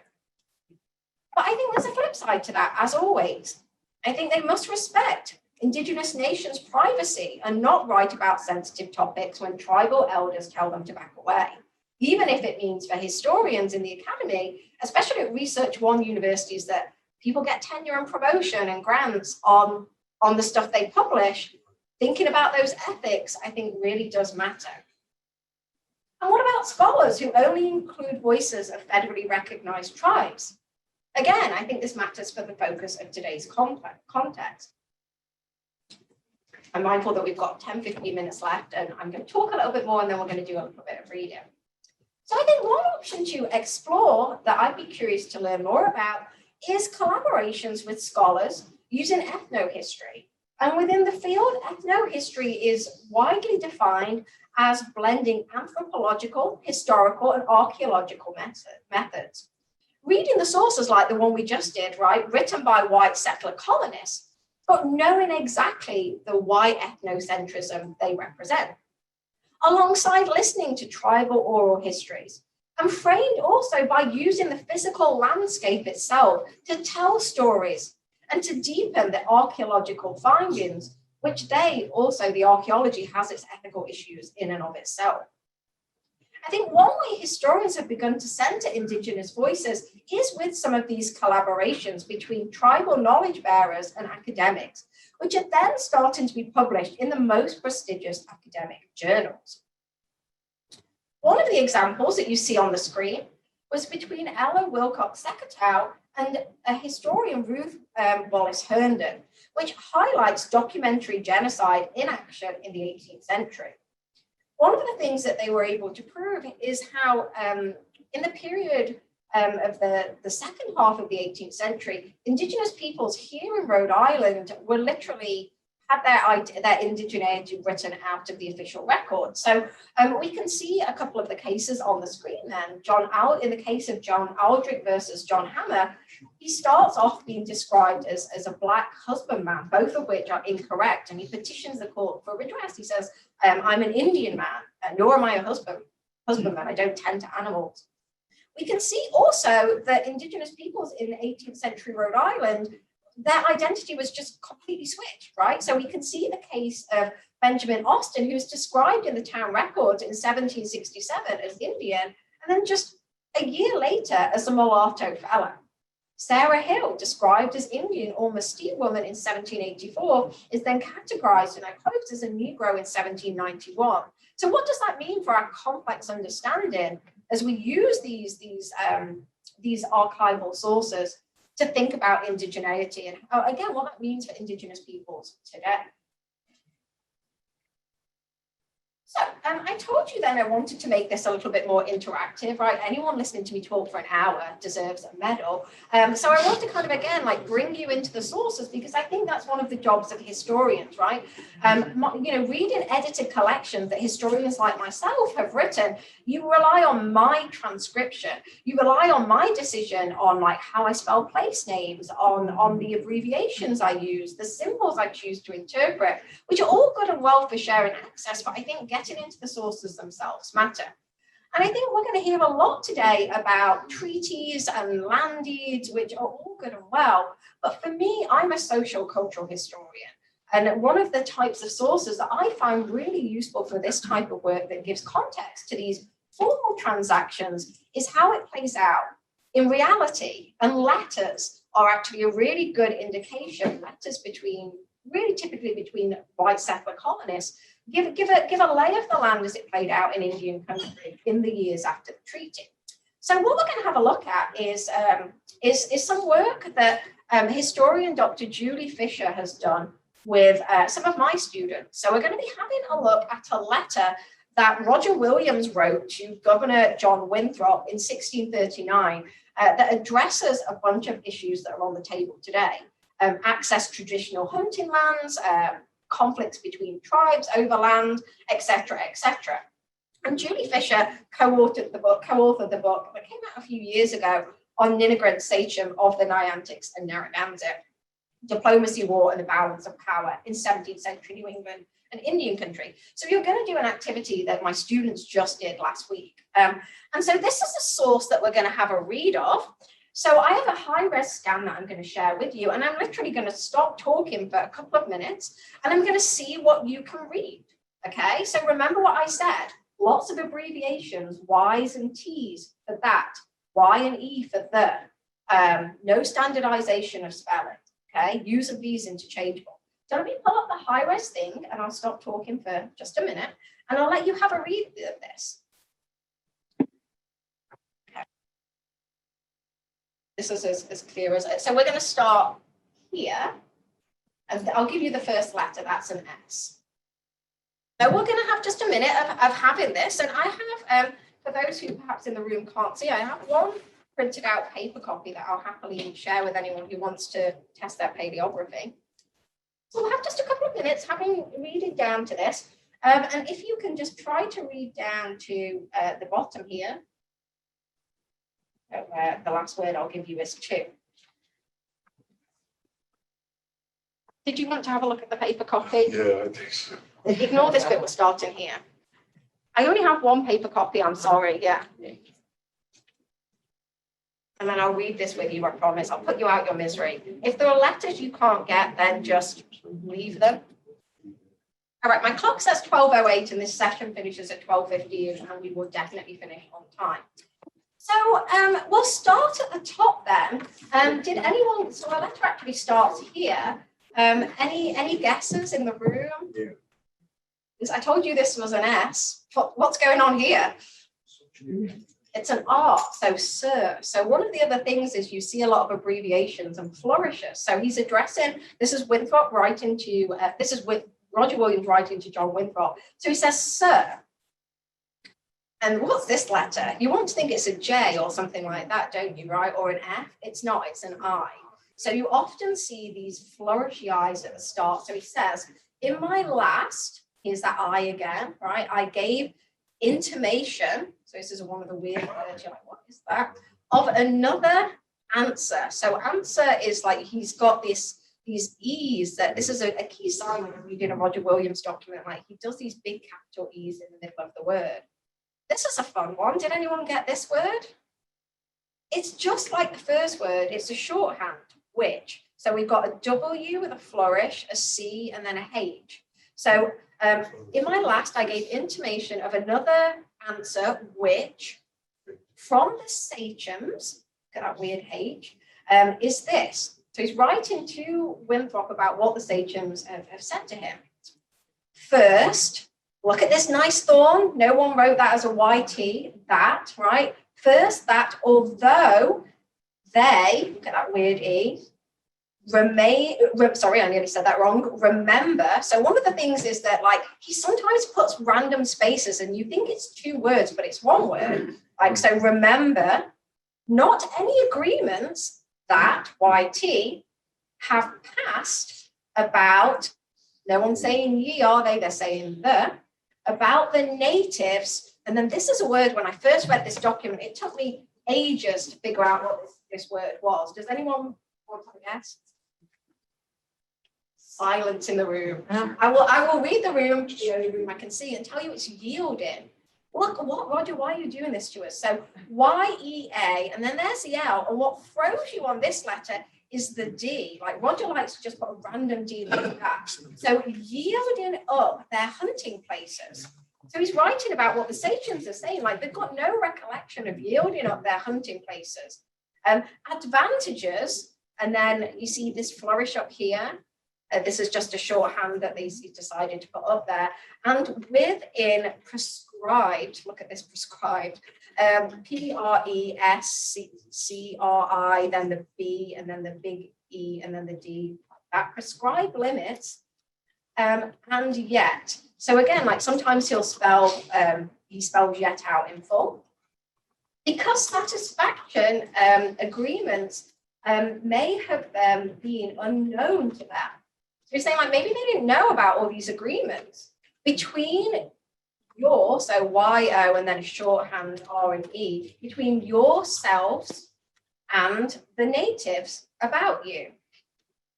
But I think there's a flip side to that, as always. I think they must respect Indigenous nations' privacy and not write about sensitive topics when tribal elders tell them to back away, even if it means for historians in the academy, especially at Research One universities, that people get tenure and promotion and grants on the stuff they publish. Thinking about those ethics, I think, really does matter. And what about scholars who only include voices of federally recognized tribes? Again, I think this matters for the focus of today's context. I'm mindful that we've got 10, 15 minutes left, and I'm going to talk a little bit more, and then we're going to do a little bit of reading. So I think one option to explore that I'd be curious to learn more about is collaborations with scholars using ethnohistory. And within the field, ethnohistory is widely defined as blending anthropological, historical, and archaeological methods. Reading the sources like the one we just did, right, written by white settler colonists, but knowing exactly the white ethnocentrism they represent, alongside listening to tribal oral histories, and framed also by using the physical landscape itself to tell stories and to deepen the archaeological findings, which the archaeology has its ethical issues in and of itself. I think one way historians have begun to center Indigenous voices is with some of these collaborations between tribal knowledge bearers and academics, which are then starting to be published in the most prestigious academic journals. One of the examples that you see on the screen was between Ella Wilcox-Secatow and a historian, Ruth Wallace Herndon, which highlights documentary genocide in action in the 18th century. One of the things that they were able to prove is how in the period of the second half of the 18th century, Indigenous peoples here in Rhode Island were literally had their indigeneity written out of the official record. So we can see a couple of the cases on the screen then. In the case of John Aldrich versus John Hammer, he starts off being described as a Black husbandman, both of which are incorrect, and he petitions the court for redress. He says, I'm an Indian man, nor am I a husbandman, I don't tend to animals. We can see also that Indigenous peoples in 18th century Rhode Island, their identity was just completely switched, right? So we can see the case of Benjamin Austin, who's described in the town records in 1767 as Indian, and then just a year later as a mulatto fellow. Sarah Hill, described as Indian or Mesquite woman in 1784, is then categorized, and I quote, as a Negro in 1791. So what does that mean for our complex understanding as we use these archival sources to think about indigeneity and, again, what that means for Indigenous peoples today? So I told you then I wanted to make this a little bit more interactive, right? Anyone listening to me talk for an hour deserves a medal. So I want to kind of, again, like bring you into the sources, because I think that's one of the jobs of historians, right? Reading edited collections that historians like myself have written, you rely on my transcription. You rely on my decision on like how I spell place names, on the abbreviations I use, the symbols I choose to interpret, which are all good and well for sharing access, but I think getting into the sources themselves matter. And I think we're going to hear a lot today about treaties and land deeds, which are all good and well. But for me, I'm a social cultural historian. And one of the types of sources that I find really useful for this type of work that gives context to these formal transactions is how it plays out in reality. And letters are actually a really good indication, letters really typically between white settler colonists, give a lay of the land as it played out in Indian country in the years after the treaty. So what we're going to have a look at is some work that historian Dr. Julie Fisher has done with some of my students. So we're going to be having a look at a letter that Roger Williams wrote to Governor John Winthrop in 1639 that addresses a bunch of issues that are on the table today. Access to traditional hunting lands, conflicts between tribes over land, etc., etc. And Julie Fisher co-authored the book that came out a few years ago on Ninigret Sachem of the Nyantics and Narragansett, Diplomacy, War, and the Balance of Power in 17th century New England and Indian country. So you're going to do an activity that my students just did last week. And so this is a source that we're going to have a read of. So I have a high-res scan that I'm going to share with you, and I'm literally going to stop talking for a couple of minutes, and I'm going to see what you can read, okay? So remember what I said, lots of abbreviations, Y's and T's for that, Y and E for the, no standardization of spelling, okay? Use of these interchangeable. So let me pull up the high-res thing, and I'll stop talking for just a minute, and I'll let you have a read of this. This is as clear as it. So we're going to start here, and I'll give you the first letter. That's an S. So we're going to have just a minute of having this, and I have, for those who perhaps in the room can't see, I have one printed out paper copy that I'll happily share with anyone who wants to test their paleography. So we'll have just a couple of minutes reading down to this, and if you can just try to read down to the bottom here. The last word I'll give you is to. Did you want to have a look at the paper copy? Yeah, I think so. Ignore this bit, we're starting here. I only have one paper copy, I'm sorry, yeah. And then I'll read this with you, I promise. I'll put you out your misery. If there are letters you can't get, then just leave them. All right, my clock says 12:08 and this session finishes at 12:15 and we will definitely finish on time. So we'll start at the top then. Did anyone, so our letter actually starts here. Any guesses in the room? Yeah. I told you this was an S. What's going on here? It's an R, so sir. So one of the other things is you see a lot of abbreviations and flourishes. So he's addressing, this is Winthrop writing to, this is with Roger Williams writing to John Winthrop. So he says, sir. And what's this letter? You want to think it's a J or something like that, don't you, right? Or an F? It's not, it's an I. So you often see these flourishy I's at the start. So he says, in my last, here's that I again, right? I gave intimation. So this is one of the weird words, you're like, what is that? Of another answer. So answer is like, he's got these E's that this is a key sign when you're reading a Roger Williams document, like he does these big capital E's in the middle of the word. This is a fun one. Did anyone get this word? It's just like the first word. It's a shorthand, which. So we've got a W with a flourish, a C, and then a H. So in my last, I gave intimation of another answer, which from the sachems, look at that weird H, is this. So he's writing to Winthrop about what the sachems have said to him. First, look at this nice thorn. No one wrote that as a YT, that, right? First, that although they, look at that weird E, sorry, I nearly said that wrong, remember. So one of the things is that like, he sometimes puts random spaces and you think it's two words, but it's one word. Like, so remember, not any agreements that YT have passed about, no one's saying ye, are they? They're saying the, about the natives. And then this is a word, when I first read this document, it took me ages to figure out what this word was. Does anyone want to guess? Silence in the room. I will read the room, the only room I can see, and tell you it's yielding. Look, what, Roger, why are you doing this to us? So Y-E-A, and then there's the L, and what throws you on this letter is the D. Like Roger likes to just put a random D like that. So yielding up their hunting places. So he's writing about what the sachems are saying, like they've got no recollection of yielding up their hunting places. Advantages, and then you see this flourish up here. This is just a shorthand that they decided to put up there. And within prescribed, look at this prescribed, P-R-E-S-C-R-I, then the B, and then the big E, and then the D, that prescribed limits, and yet. So again, like sometimes he spells yet out in full. Because satisfaction agreements may have been unknown to them. So you're saying like maybe they didn't know about all these agreements between your, so Y-O and then a shorthand R and E, between yourselves and the natives about you.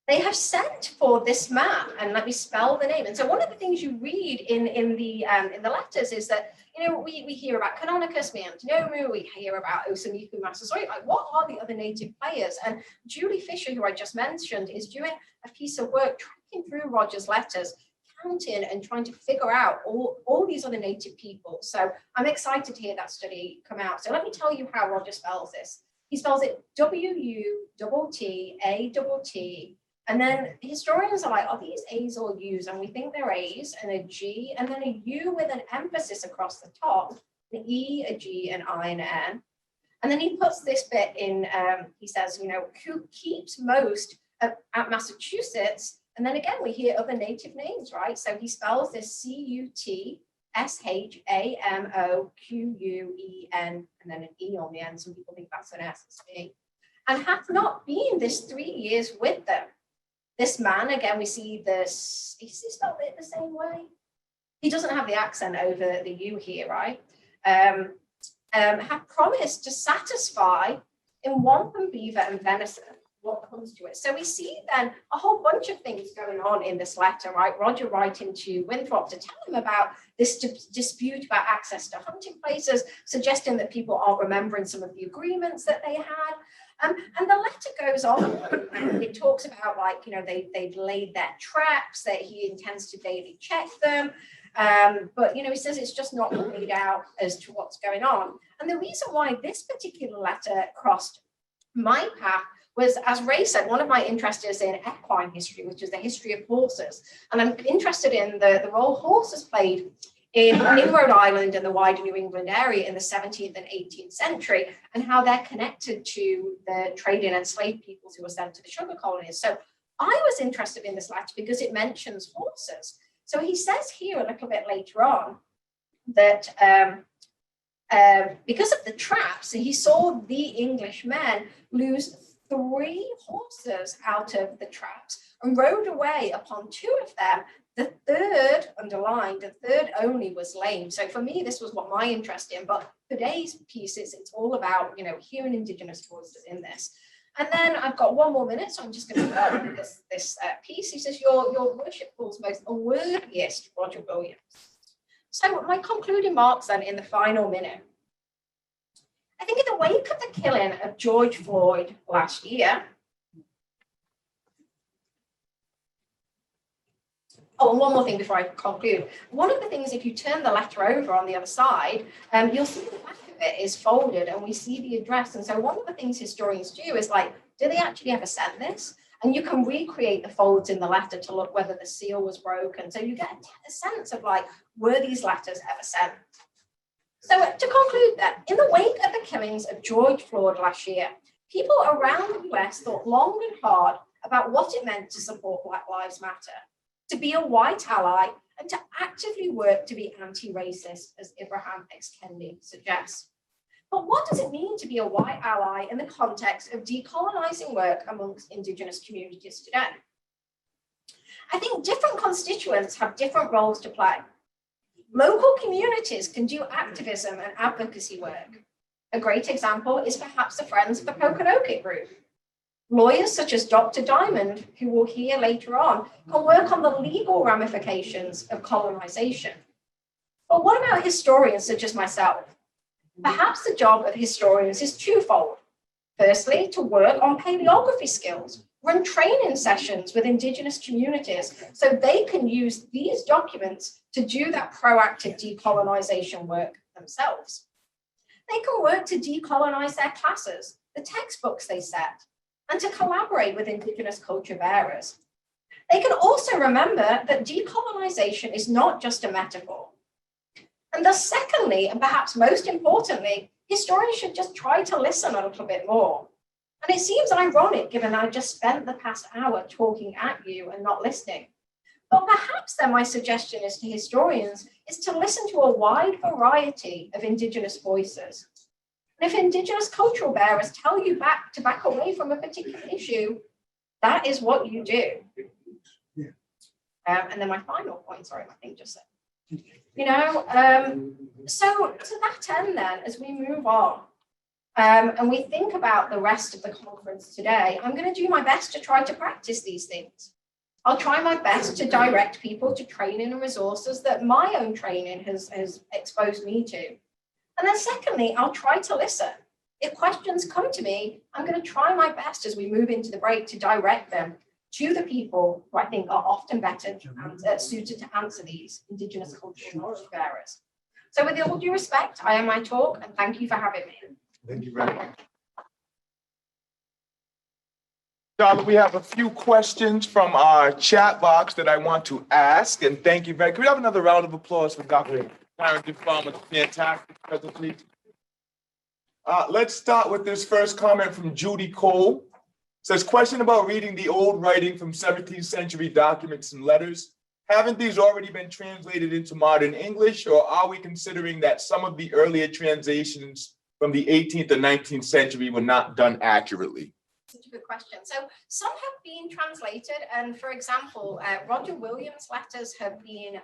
They have sent for this man, and let me spell the name. And so one of the things you read in the letters is that, you know, we hear about Canonicus, Miantinomu, we hear about Osamiku Massasoit, like what are the other native players? And Julie Fisher, who I just mentioned, is doing a piece of work tracking through Roger's letters, counting and trying to figure out all these other native people. So I'm excited to hear that study come out. So let me tell you how Roger spells this. He spells it W-U-T-T-A-T-T. And then historians are like, are these A's or U's? And we think they're A's, and a G, and then a U with an emphasis across the top, an E, a G, an I, and an N. And then he puts this bit in, he says, you know, who keeps most at Massachusetts? And then again, we hear other native names, right? So he spells this C-U-T-S-H-A-M-O-Q-U-E-N, and then an E on the end. Some people think that's an S, it's an E. And hath not been this 3 years with them. This man, again, we see this, is he spelled it the same way? He doesn't have the accent over the U here, right? Have promised to satisfy in wampum, beaver, and venison, what comes to it. So we see then a whole bunch of things going on in this letter, right? Roger writing to Winthrop to tell him about this dispute about access to hunting places, suggesting that people aren't remembering some of the agreements that they had. And the letter goes on, and it talks about, like, you know, they've laid their traps, that he intends to daily check them. But, you know, he says it's just not laid out as to what's going on. And the reason why this particular letter crossed my path was, as Ray said, one of my interests is in equine history, which is the history of horses. And I'm interested in the role horses played in Rhode Island and the wider New England area in the 17th and 18th century, and how they're connected to the trading and enslaved peoples who were sent to the sugar colonies. So I was interested in this letter because it mentions horses. So he says here a little bit later on that because of the traps, he saw the English men lose 3 horses out of the traps and rode away upon 2 of them. The third, underlined, the third only was lame. So for me, this was what my interest in, but today's pieces, it's all about, you know, hearing Indigenous voices in this. And then I've got 1 more minute, so I'm just going to go over this piece. He says, your worshipful's most unworthiest, Roger Williams. So my concluding marks then in the final minute. I think in the wake of the killing of George Floyd last year, oh, and one more thing before I conclude. One of the things, if you turn the letter over on the other side, you'll see the back of it is folded and we see the address. And so one of the things historians do is like, do they actually ever send this? And you can recreate the folds in the letter to look whether the seal was broken. So you get a sense of like, were these letters ever sent? So to conclude that, in the wake of the killings of George Floyd last year, people around the US thought long and hard about what it meant to support Black Lives Matter, to be a white ally, and to actively work to be anti-racist, as Abraham X. Kendi suggests. But what does it mean to be a white ally in the context of decolonizing work amongst Indigenous communities today? I think different constituents have different roles to play. Local communities can do activism and advocacy work. A great example is perhaps the Friends of the Pokanoket group. Lawyers such as Dr. Diamond, who we'll hear later on, can work on the legal ramifications of colonization. But what about historians such as myself? Perhaps the job of historians is twofold. Firstly, to work on paleography skills, run training sessions with Indigenous communities so they can use these documents to do that proactive decolonization work themselves. They can work to decolonize their classes, the textbooks they set, and to collaborate with Indigenous culture bearers. They can also remember that decolonization is not just a metaphor. And thus, secondly, and perhaps most importantly, historians should just try to listen a little bit more. And it seems ironic given I just spent the past hour talking at you and not listening. But perhaps then my suggestion is to historians is to listen to a wide variety of Indigenous voices. And if Indigenous cultural bearers tell you to back away from a particular issue, that is what you do. And then my final point, sorry, my thing just said. So to that end then, as we move on, and we think about the rest of the conference today, I'm going to do my best to try to practice these things. I'll try my best to direct people to training and resources that my own training has exposed me to. And then secondly, I'll try to listen. If questions come to me, I'm going to try my best as we move into the break to direct them to the people who I think are often better suited to answer these Indigenous cultural knowledge bearers. So with all due respect, I am my talk, and thank you for having me. Thank you very much. Charlotte, we have a few questions from our chat box that I want to ask, and thank you very much. Can we have another round of applause for Dr. Carrington Farmer's fantastic presentation? Let's start with this first comment from Judy Cole. It says, question about reading the old writing from 17th century documents and letters. Haven't these already been translated into modern English, or are we considering that some of the earlier translations from the 18th and 19th century were not done accurately? Such a good question. So some have been translated, and for example, Roger Williams' letters have been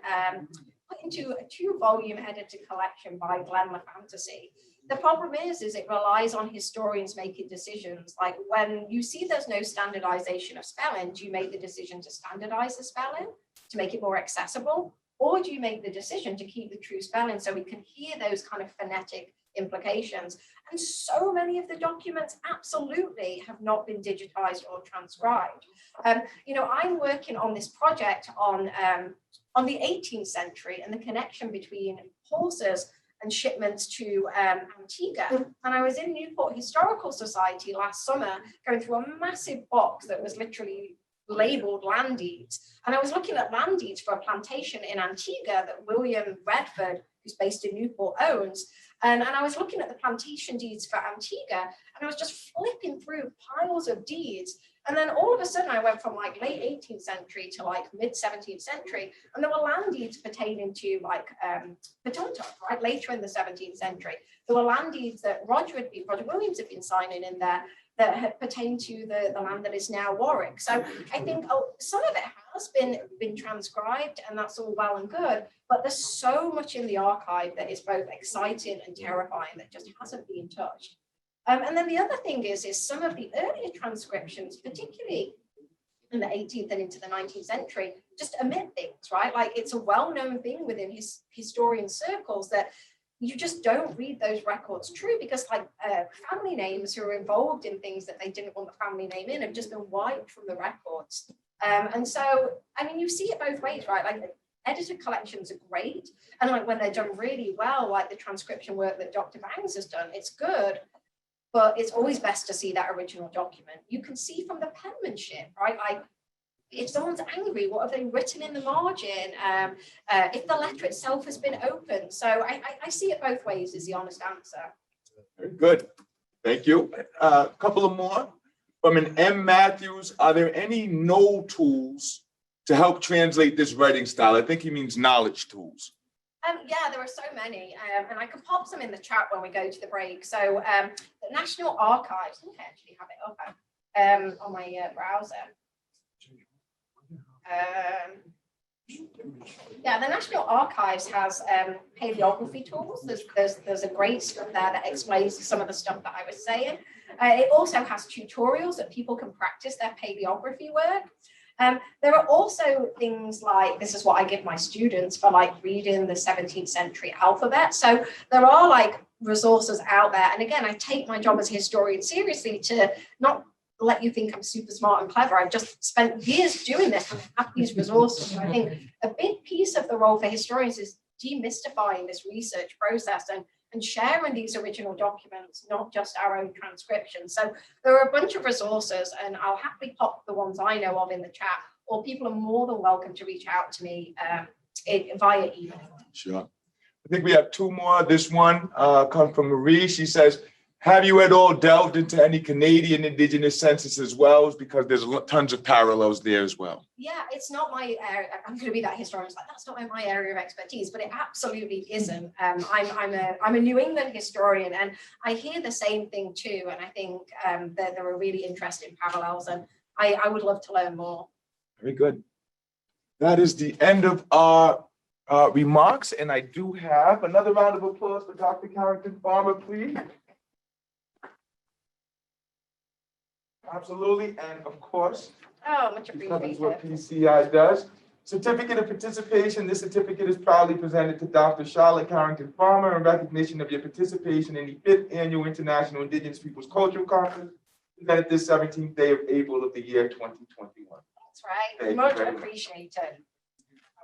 put into a 2-volume edited collection by Glenn LaFantasy. The problem is it relies on historians making decisions. Like when you see there's no standardization of spelling, do you make the decision to standardize the spelling to make it more accessible? Or do you make the decision to keep the true spelling so we can hear those kind of phonetic implications? And so many of the documents absolutely have not been digitized or transcribed. I'm working on this project on the 18th century and the connection between horses and shipments to Antigua. And I was in Newport Historical Society last summer going through a massive box that was literally labeled land deeds. And I was looking at land deeds for a plantation in Antigua that William Redford, who's based in Newport, owns. And I was looking at the plantation deeds for Antigua, and I was just flipping through piles of deeds. And then all of a sudden I went from like late 18th century to like mid 17th century. And there were land deeds pertaining to like Potomac, right? Later in the 17th century. There were land deeds that Roger Williams had been signing in there that had pertained to the land that is now Warwick. So I think some of it has been transcribed, and that's all well and good, but there's so much in the archive that is both exciting and terrifying that just hasn't been touched. And then the other thing is some of the earlier transcriptions, particularly in the 18th and into the 19th century, just omit things, right? Like it's a well-known thing within historian circles that you just don't read those records true because like family names who are involved in things that they didn't want the family name in have just been wiped from the records. And so, I mean, you see it both ways, right? Like edited collections are great. And like when they're done really well, like the transcription work that Dr. Bangs has done, it's good. But it's always best to see that original document. You can see from the penmanship, right? Like if someone's angry, what have they written in the margin? If the letter itself has been opened. So I see it both ways is the honest answer. Very good. Thank you. A couple of more. From an M. Matthews, are there any no tools to help translate this writing style? I think he means knowledge tools. Yeah, there are so many, and I can pop some in the chat when we go to the break. So the National Archives, I think I actually have it up on my browser. Yeah, the National Archives has paleography tools. There's a great stuff there that explains some of the stuff that I was saying. It also has tutorials that people can practice their paleography work. There are also things like, this is what I give my students for like reading the 17th century alphabet. So there are like resources out there. And again, I take my job as a historian seriously to not let you think I'm super smart and clever. I've just spent years doing this and I have these resources. So I think a big piece of the role for historians is demystifying this research process and sharing these original documents, not just our own transcriptions. So there are a bunch of resources and I'll happily pop the ones I know of in the chat, or people are more than welcome to reach out to me via email. Sure. I think we have two more. This one comes from Marie. She says, have you at all delved into any Canadian Indigenous census as well? Because there's tons of parallels there as well. Yeah, it's not my area. I'm going to be that historian. It's like, that's not my area of expertise, but it absolutely isn't. I'm a New England historian, and I hear the same thing too. And I think that there are really interesting parallels, and I would love to learn more. Very good. That is the end of our remarks, and I do have another round of applause for Dr. Carrington Farmer, please. Absolutely, and of course, Oh, much because it's appreciated. what PCI does. Certificate of participation. This certificate is proudly presented to Dr. Charlotte Carrington Farmer in recognition of your participation in the 5th Annual International Indigenous Peoples Cultural Conference, presented this 17th day of April of the year 2021. That's right. Thank you Much very much. appreciated.